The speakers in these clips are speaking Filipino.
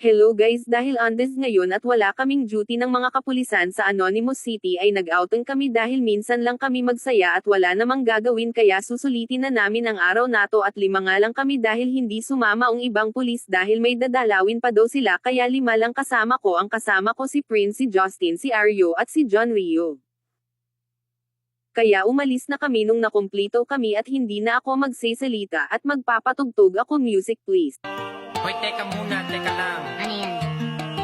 Hello guys, dahil Andes ngayon at wala kaming duty ng mga kapulisan sa Anonymous City ay nag-outing kami dahil minsan lang kami magsaya at wala namang gagawin kaya susulitin na namin ang araw nato at 5 nga lang kami dahil hindi sumama ang ibang pulis dahil may dadalawin pa daw sila kaya 5 lang kasama ko, ang kasama ko si Prince, si Justin, si Aryo at si John Rio. Kaya umalis na kami nung nakumplito kami at hindi na ako magsisalita at magpapatugtog ako, music please. Hoy, teka muna, teka lang. Ano yan?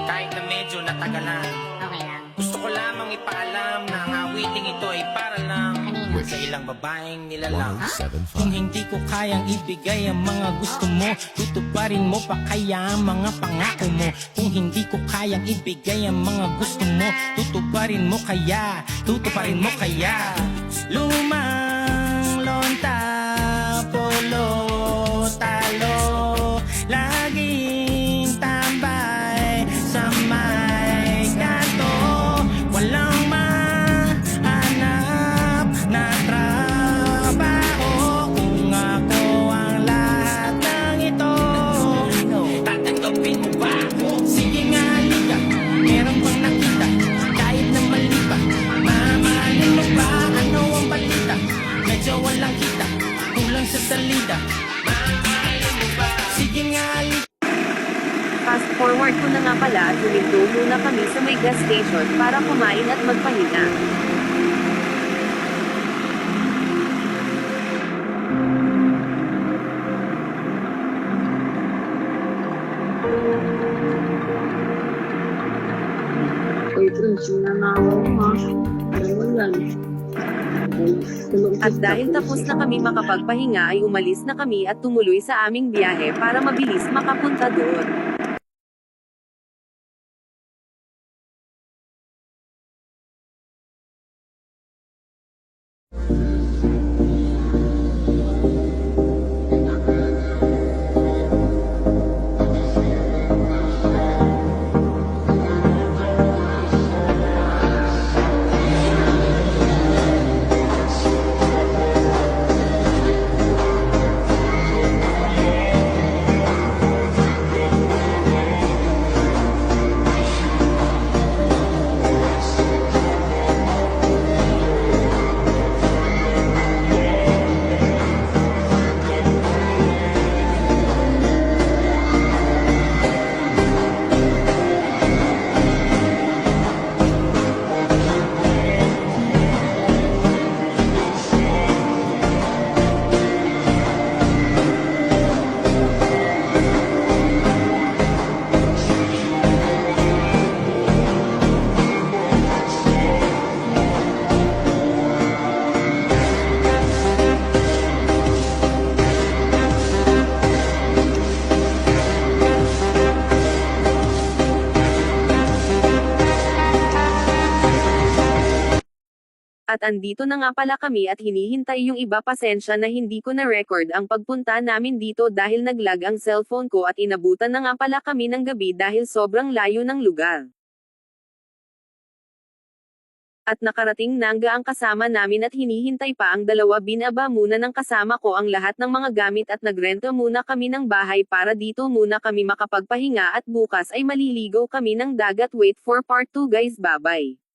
Kahit na medyo natagalan, Okay lang. gusto ko lamang ipaalam na ang awiting ito ay para lang Kanino? sa ilang babaeng nilalang. 107.5. Kung hindi ko kayang ibigay ang mga gusto mo, tutuparin mo pa kaya ang mga pangako mo. Kung hindi ko kayang ibigay ang mga gusto mo, tutuparin mo kaya, lumang lonta, polo, talo, laging tambay sa may kanto, walang mahanap na trabaho. Kung ako ang lahat ng ito, tatanggapin mo ba ako? Sige nga, halika, meron bang nakita? Kahit na mali pa, mamahalin mo ba? Ano ang balita? Medyo walang kita, kulang sa salida. Mamahalin mo ba? Sige nga, halika. Fast forward ko na nga pala at huminto muna kami sa may gas station para kumain at magpahinga. Uy, Prince, nananawa mo ha. Ano yan? At dahil tapos na kami makapagpahinga ay umalis na kami at tumuloy sa aming biyahe para mabilis makapunta doon. At andito na nga pala kami at hinihintay yung iba, pasensya na hindi ko na-record ang pagpunta namin dito dahil naglag ang cellphone ko at inabutan na nga pala kami ng gabi dahil sobrang layo ng lugar. At nakarating nangga ang kasama namin at hinihintay pa ang dalawa, binaba muna ng kasama ko ang lahat ng mga gamit at nagrento muna kami ng bahay para dito muna kami makapagpahinga at bukas ay maliligo kami ng dagat. Wait for part 2 guys, bye bye.